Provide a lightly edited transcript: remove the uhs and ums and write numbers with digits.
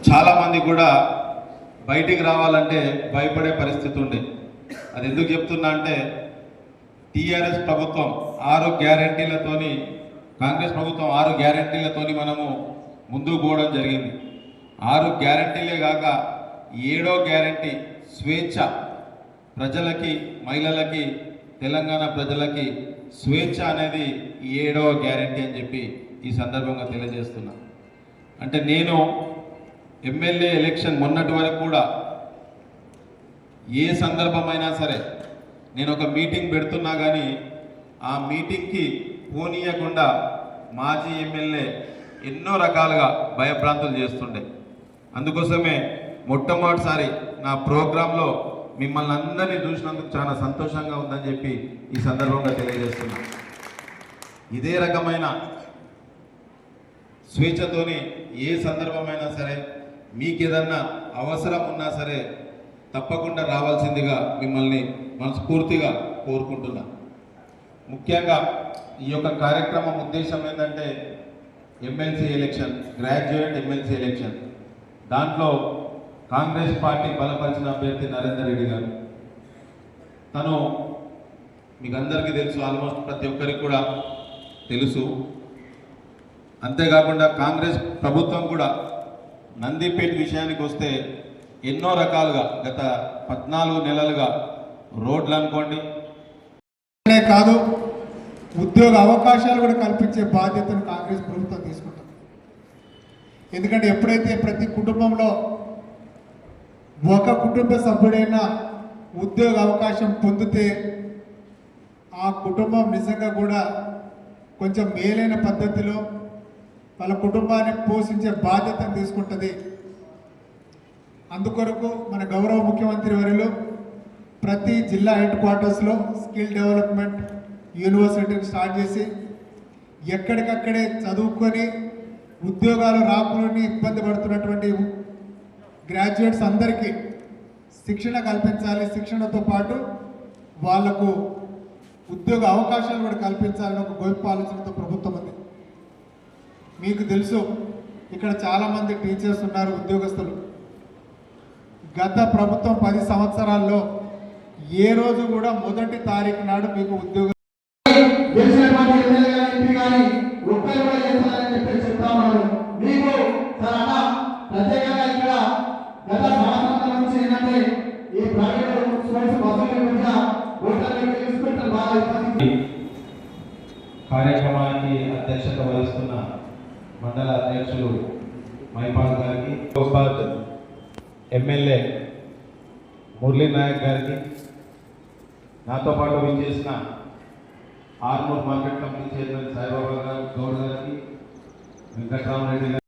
చాలామంది కూడా బయటికి రావాలంటే భయపడే పరిస్థితి ఉండే. అది ఎందుకు చెప్తున్నా అంటే టీఆర్ఎస్ ప్రభుత్వం 6 గ్యారెంటీలతోని, కాంగ్రెస్ ప్రభుత్వం 6 గ్యారెంటీలతోని మనము ముందుకు పోవడం జరిగింది. 6 గ్యారెంటీలే కాక 7వ గ్యారెంటీ స్వేచ్ఛ, ప్రజలకి, మహిళలకి, తెలంగాణ ప్రజలకి స్వేచ్ఛ అనేది 7వ గ్యారెంటీ అని చెప్పి ఈ సందర్భంగా తెలియజేస్తున్నా. అంటే నేను ఎమ్మెల్యే ఎలక్షన్ మొన్నటి వరకు కూడా ఏ సందర్భమైనా సరే నేను ఒక మీటింగ్ పెడుతున్నా కానీ ఆ మీటింగ్కి పోనీయకుండా మాజీ ఎమ్మెల్యే ఎన్నో రకాలుగా భయభ్రాంతులు చేస్తుండే. అందుకోసమే మొట్టమొదటిసారి నా ప్రోగ్రాంలో మిమ్మల్ని అందరినీ చూసినందుకు చాలా సంతోషంగా ఉందని చెప్పి ఈ సందర్భంగా తెలియజేస్తున్నా. ఇదే రకమైన స్వేచ్ఛతోని ఏ సందర్భమైనా సరే మీకు ఏదన్నా అవసరం ఉన్నా సరే తప్పకుండా రావాల్సిందిగా మిమ్మల్ని మనస్ఫూర్తిగా కోరుకుంటున్నా. ముఖ్యంగా ఈ యొక్క కార్యక్రమం ఉద్దేశం ఏంటంటే MLC election, graduate MLC election. దాంట్లో కాంగ్రెస్ పార్టీ బలపరిచిన అభ్యర్థి నరేందర్ రెడ్డి గారు. తను మీకు అందరికీ తెలుసు, ఆల్మోస్ట్ ప్రతి ఒక్కరికి కూడా తెలుసు. అంతేకాకుండా కాంగ్రెస్ ప్రభుత్వం కూడా నందిపేట విషయానికి వస్తే ఎన్నో రకాలుగా గత 14 నెలలుగా రోడ్లు అనుకోండి కాదు, ఉద్యోగ అవకాశాలు కూడా కల్పించే బాధ్యతను కాంగ్రెస్ ప్రభుత్వం తీసుకుంటుంది. ఎందుకంటే ఎప్పుడైతే ప్రతి కుటుంబంలో ఒక కుటుంబ సభ్యుడైనా ఉద్యోగ అవకాశం పొందితే ఆ కుటుంబం నిజంగా కూడా కొంచెం మేలైన పద్ధతిలో వాళ్ళ కుటుంబాన్ని పోషించే బాధ్యతను తీసుకుంటుంది. అందుకొరకు మన గౌరవ ముఖ్యమంత్రి వర్యులు ప్రతి జిల్లా హెడ్ క్వార్టర్స్లో స్కిల్ డెవలప్మెంట్ యూనివర్సిటీని స్టార్ట్ చేసి ఎక్కడికక్కడే చదువుకొని ఉద్యోగాలు రాకుని ఇబ్బంది పడుతున్నటువంటి గ్రాడ్యుయేట్స్ అందరికీ శిక్షణ కల్పించాలి. శిక్షణతో పాటు వాళ్లకు ఉద్యోగ అవకాశాలు కూడా కల్పించాలని ఒక గొప్ప ఆలోచనతో ప్రభుత్వం ఉంది. మీకు తెలుసు, ఇక్కడ చాలామంది టీచర్స్ ఉన్నారు, ఉద్యోగస్తులు. గత ప్రభుత్వం 10 సంవత్సరాల్లో ఏ రోజు కూడా మొదటి తారీఖు నాడు మీకు ఉద్యోగం కార్యక్రమానికి అధ్యక్షత వహిస్తున్న మండల అధ్యక్షులు మైపాల్ గారికి, ఎమ్మెల్యే మురళీ నాయక్ గారికి, నాతో పాటు విచ్చేసిన Armoor market committee chairman Saibaba గారు, గౌడ్ గారికి, వెంకట్రామరెడ్డి గారు,